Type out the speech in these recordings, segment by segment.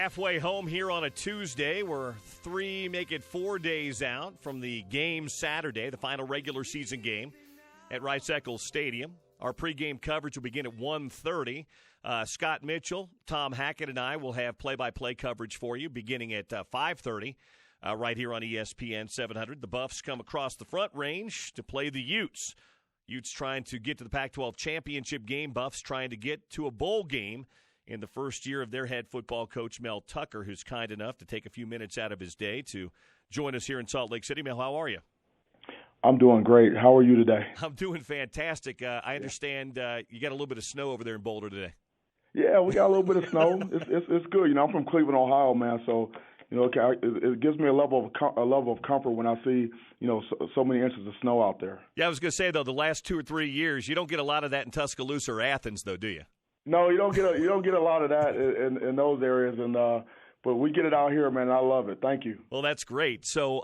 halfway home here on a Tuesday. We're 3, make it 4 days out from the game Saturday, the final regular season game at Rice-Eccles Stadium. Our pregame coverage will begin at 1:30. Scott Mitchell, Tom Hackett, and I will have play-by-play coverage for you beginning at 5:30 right here on ESPN 700. The Buffs come across the Front Range to play the Utes. Utes trying to get to the Pac-12 championship game. Buffs trying to get to a bowl game in the first year of their head football coach, Mel Tucker, who's kind enough to take a few minutes out of his day to join us here in Salt Lake City. Mel, how are you? I'm doing great. How are you today? I'm doing fantastic. I understand you got a little bit of snow over there in Boulder today. Yeah, we got a little bit of snow. It's good. You know, I'm from Cleveland, Ohio, man. So, you know, it gives me a level of comfort when I see, you know, so many inches of snow out there. Yeah, I was going to say though, the last 2 or 3 years, you don't get a lot of that in Tuscaloosa or Athens, though, do you? No, you don't get a lot of that in those areas, but we get it out here, man. I love it. Thank you. Well, that's great. So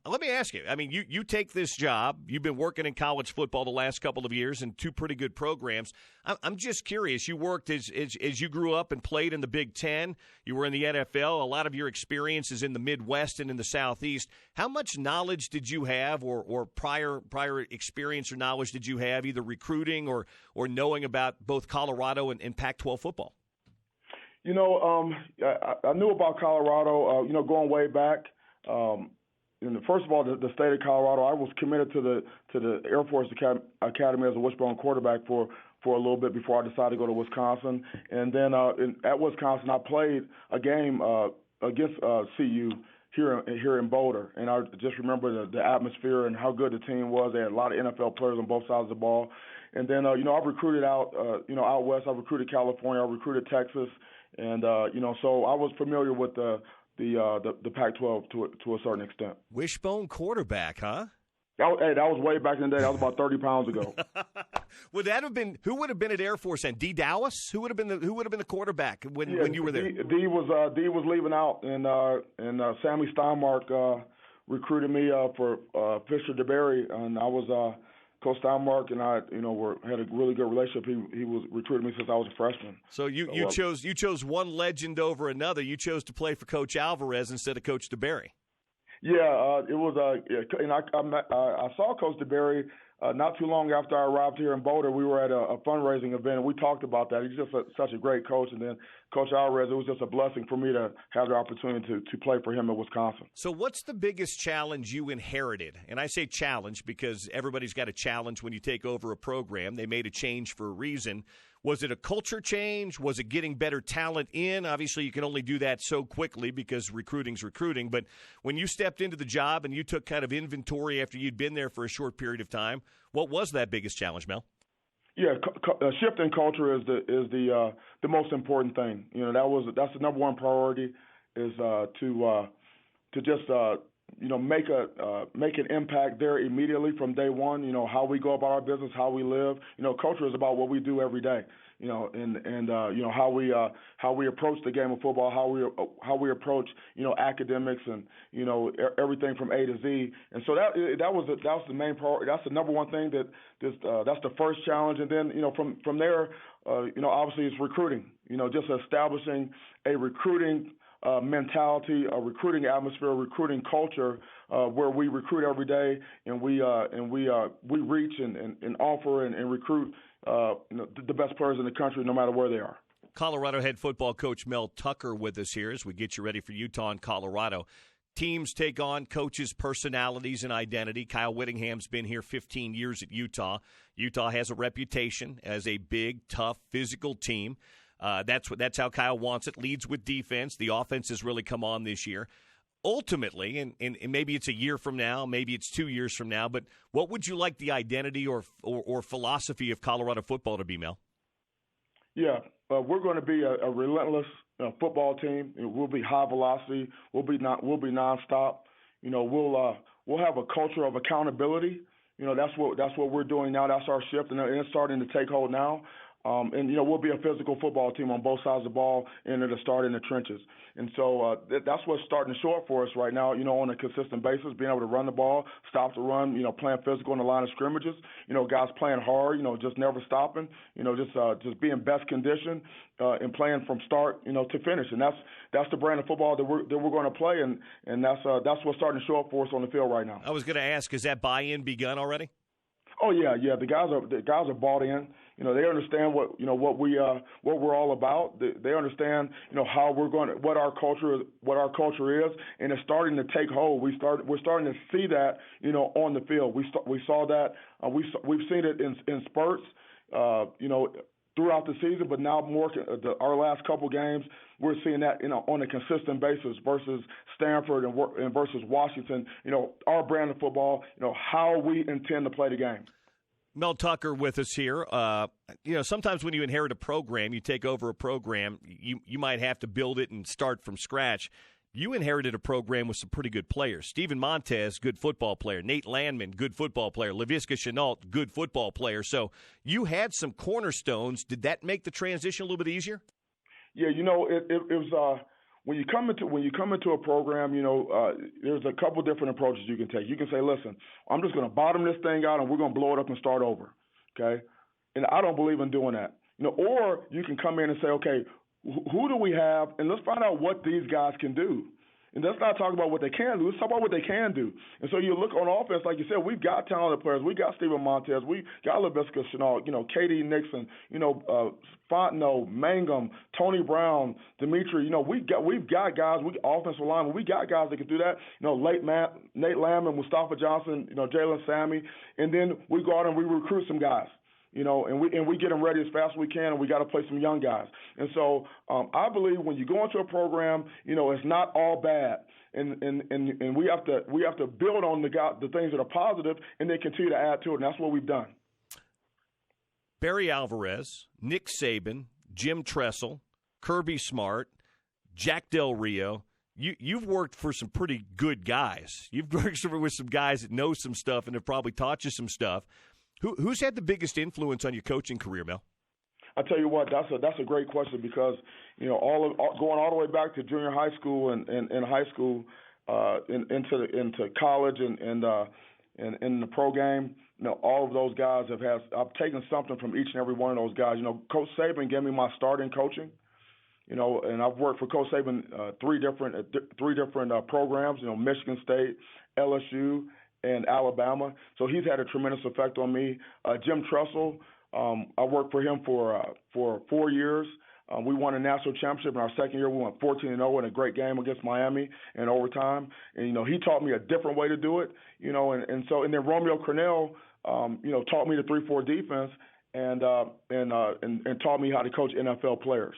let me ask you. I mean, you take this job. You've been working in college football the last couple of years in 2 pretty good programs. I'm just curious. You worked as you grew up and played in the Big Ten. You were in the NFL. A lot of your experience is in the Midwest and in the Southeast. How much knowledge did you have or prior experience or knowledge did you have, either recruiting or knowing about both Colorado and Pac-12 football? You know, I knew about Colorado, you know, going way back. First of all, the state of Colorado, I was committed to the Air Force Academy as a wishbone quarterback for a little bit before I decided to go to Wisconsin. And then at Wisconsin, I played a game against CU here in Boulder. And I just remember the atmosphere and how good the team was. They had a lot of NFL players on both sides of the ball. And then, you know, I've recruited out west. I've recruited California. I've recruited Texas. And, you know, so I was familiar with the Pac-12 to a certain extent. Wishbone quarterback, huh? That was way back in the day. That was about 30 pounds ago. Would that have been who would have been at Air Force then? D. Dallas? Who would have been the quarterback when you were there? D was leaving out, and Sammy Steinmark recruited me for Fisher DeBerry, and I was. Coach Steinmark and I, you know, had a really good relationship. He was recruiting me since I was a freshman. So you chose one legend over another. You chose to play for Coach Alvarez instead of Coach DeBerry. Yeah, it was. And I saw Coach DeBerry not too long after I arrived here in Boulder. We were at a fundraising event, and we talked about that. He's just such a great coach. And then Coach Alvarez, it was just a blessing for me to have the opportunity to play for him at Wisconsin. So what's the biggest challenge you inherited? And I say challenge because everybody's got a challenge when you take over a program. They made a change for a reason. Was it a culture change? Was it getting better talent in? Obviously, you can only do that so quickly because recruiting's recruiting. But when you stepped into the job and you took kind of inventory after you'd been there for a short period of time, what was that biggest challenge, Mel? Yeah, a shift in culture is the most important thing. You know, that's the number one priority is to just you know, make an impact there immediately from day one. You know, how we go about our business, how we live. You know, culture is about what we do every day. You know, and you know, how we approach the game of football, how we approach, you know, academics and, you know, everything from A to Z. And so that was the main priority. That's the number one thing that's the first challenge. And then, you know, from there, you know, obviously it's recruiting. You know, just establishing a recruiting mentality, a recruiting atmosphere, a recruiting culture where we recruit every day and we reach and offer and recruit you know, the best players in the country, no matter where they are. Colorado head football coach Mel Tucker with us here as we get you ready for Utah and Colorado. Teams take on coaches' personalities and identity. Kyle Whittingham's been here 15 years at Utah. Utah has a reputation as a big, tough, physical team. That's how Kyle wants it. Leads with defense. The offense has really come on this year. Ultimately, and maybe it's a year from now, maybe it's 2 years from now, but what would you like the identity or philosophy of Colorado football to be, Mel? Yeah, we're going to be a relentless football team. We'll be high velocity. We'll be nonstop. You know, we'll have a culture of accountability. You know, that's what we're doing now. That's our shift, and it's starting to take hold now. And, we'll be a physical football team on both sides of the ball, and it'll start in the trenches. And so that's what's starting to show up for us right now, on a consistent basis, being able to run the ball, stop the run, playing physical in the line of scrimmages, guys playing hard, just never stopping, just being best condition and playing from start, to finish. And that's the brand of football that we're going to play, and that's what's starting to show up for us on the field right now. I was going to ask, has that buy-in begun already? Oh yeah. The guys are bought in. They understand what we're all about. They understand how what our culture is, and it's starting to take hold. We're starting to see that on the field. We saw that we've seen it in spurts throughout the season, but now our last couple games we're seeing that on a consistent basis versus Stanford and versus Washington. Our brand of football. How we intend to play the game. Mel Tucker with us here. Sometimes when you inherit a program, you take over a program, you might have to build it and start from scratch. You inherited a program with some pretty good players. Steven Montez, good football player. Nate Landman, good football player. Laviska Shenault, good football player. So you had some cornerstones. Did that make the transition a little bit easier? Yeah, it was when you come into a program, there's a couple different approaches you can take. You can say, listen, I'm just going to bottom this thing out and we're going to blow it up and start over, okay? And I don't believe in doing that. Or you can come in and say, okay, who do we have, and let's find out what these guys can do. And let's not talk about what they can do. Let's talk about what they can do. And so you look on offense, like you said, we've got talented players. We got Steven Montez. We got Laviska Shenault, Katie Nixon, Fontenot, Mangum, Tony Brown, Dimitri. We've got guys. Offensive linemen. We got guys that can do that. Nate Landman, Mustafa Johnson, Jalen Sammy, and then we go out and we recruit some guys. And we get them ready as fast as we can, and we got to play some young guys. And so I believe when you go into a program, it's not all bad, and we have to build on the things that are positive, and then continue to add to it. And that's what we've done. Barry Alvarez, Nick Saban, Jim Tressel, Kirby Smart, Jack Del Rio. You've worked for some pretty good guys. You've worked with some guys that know some stuff and have probably taught you some stuff. Who's had the biggest influence on your coaching career, Mel? I tell you what, that's a great question because going all the way back to junior high school and high school into college and in the pro game, all of those guys I've taken something from each and every one of those guys. Coach Saban gave me my start in coaching. And I've worked for Coach Saban three different programs. Michigan State, LSU, and Alabama. So he's had a tremendous effect on me. Jim Tressel, I worked for him for 4 years. We won a national championship in our second year. We went 14-0 in a great game against Miami in overtime. And, he taught me a different way to do it, and then Romeo Cornell, taught me the 3-4 defense and taught me how to coach NFL players.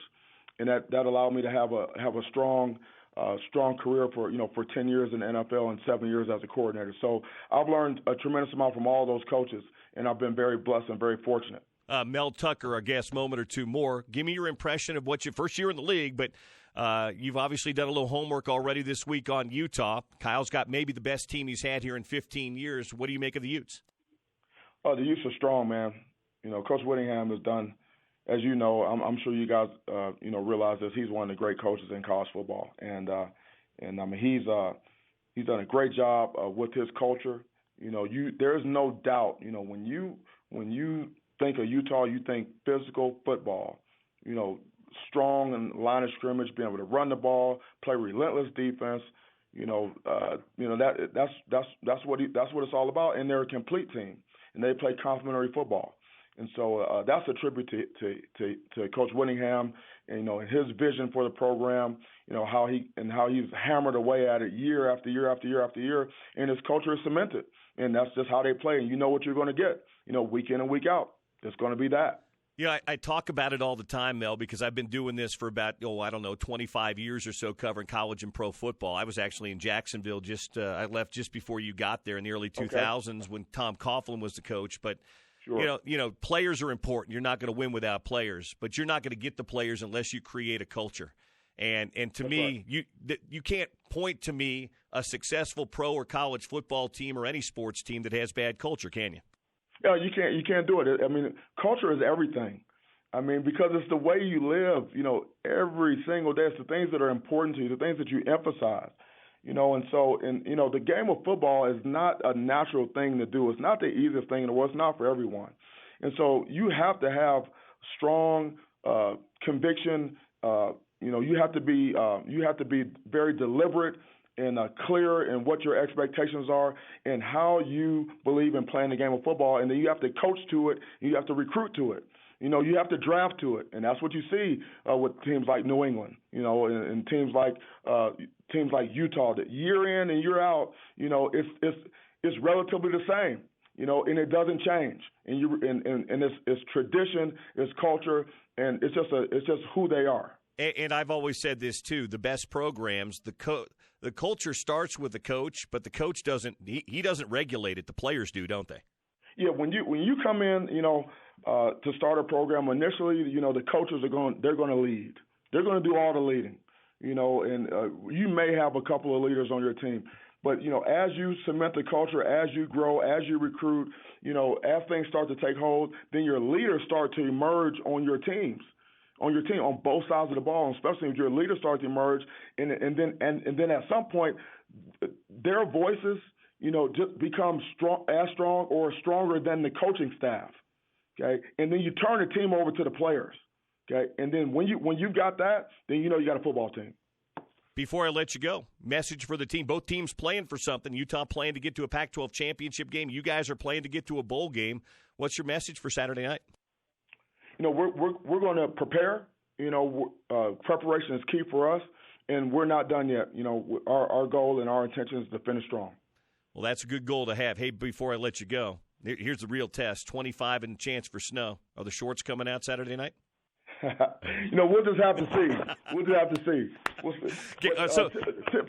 And that allowed me to have a strong career for 10 years in the NFL and 7 years as a coordinator. So I've learned a tremendous amount from all those coaches, and I've been very blessed and very fortunate. Mel Tucker, our guest, moment or two more. Give me your impression of what your first year in the league, but you've obviously done a little homework already this week on Utah. Kyle's got maybe the best team he's had here in 15 years. What do you make of the Utes? The Utes are strong, man. Coach Whittingham has done, as you know, I'm sure you guys, realize this. He's one of the great coaches in college football, and I mean he's done a great job with his culture. There's no doubt. When you think of Utah, you think physical football. Strong in line of scrimmage, being able to run the ball, play relentless defense. That's what it's all about. And they're a complete team, and they play complementary football. And so that's a tribute to Coach Whittingham, and his vision for the program. How he's hammered away at it year after year after year after year, and his culture is cemented. And that's just how they play. And you know what you're going to get. Week in and week out, it's going to be that. Yeah, I talk about it all the time, Mel, because I've been doing this for about 25 years or so, covering college and pro football. I was actually in Jacksonville I left just before you got there in the early 2000s when Tom Coughlin was the coach, but. Sure. Players are important. You're not going to win without players, but you're not going to get the players unless you create a culture. And to That's me, right. You can't point to me a successful pro or college football team or any sports team that has bad culture, can you? Yeah, you can't do it. I mean, culture is everything. I mean, because it's the way you live, every single day. It's the things that are important to you, the things that you emphasize, and so, the game of football is not a natural thing to do. It's not the easiest thing in the world. It's not for everyone. And so you have to have strong conviction. You have to be very deliberate and clear in what your expectations are and how you believe in playing the game of football. And then you have to coach to it. You have to recruit to it. You have to draft to it, and that's what you see with teams like New England, and teams like Utah. That year in and year out, it's relatively the same, and it doesn't change. And it's tradition, it's culture, and it's just who they are. And I've always said this too: the best programs, the culture starts with the coach, but the coach doesn't. He doesn't regulate it. The players do, don't they? Yeah, when you come in, to start a program initially, the coaches they're going to lead. They're going to do all the leading, and you may have a couple of leaders on your team, but as you cement the culture, as you grow, as you recruit, as things start to take hold, then your leaders start to emerge on your teams. On your team, on both sides of the ball, especially if your leaders start to emerge, and then at some point, their voices, just become strong or stronger than the coaching staff. Okay, and then you turn the team over to the players. Okay, and then when you've got that, then you got a football team. Before I let you go, message for the team. Both teams playing for something. Utah playing to get to a Pac-12 championship game. You guys are playing to get to a bowl game. What's your message for Saturday night? We're going to prepare. Preparation is key for us, and we're not done yet. Our goal and our intention is to finish strong. Well, that's a good goal to have. Hey, before I let you go, here's the real test: 25 and chance for snow. Are the shorts coming out Saturday night? We'll just have to see.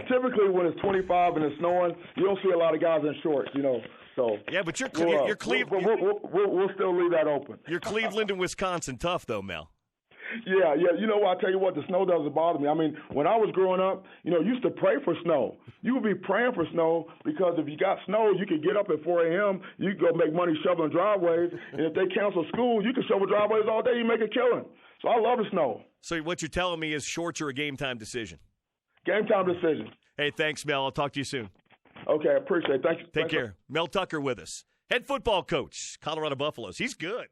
Typically, when it's 25 and it's snowing, you don't see a lot of guys in shorts. So yeah, but you're Cleveland. We'll still leave that open. You're Cleveland and Wisconsin tough, though, Mel. Yeah. I tell you what, the snow doesn't bother me. I mean, when I was growing up, you used to pray for snow. You would be praying for snow because if you got snow, you could get up at 4 a.m., you could go make money shoveling driveways, and if they cancel school, you can shovel driveways all day, you make a killing. So I love the snow. So what you're telling me is shorts are a game-time decision? Game-time decision. Hey, thanks, Mel. I'll talk to you soon. Okay, I appreciate it. Thank you. Take care. Mel Tucker with us. Head football coach, Colorado Buffaloes. He's good.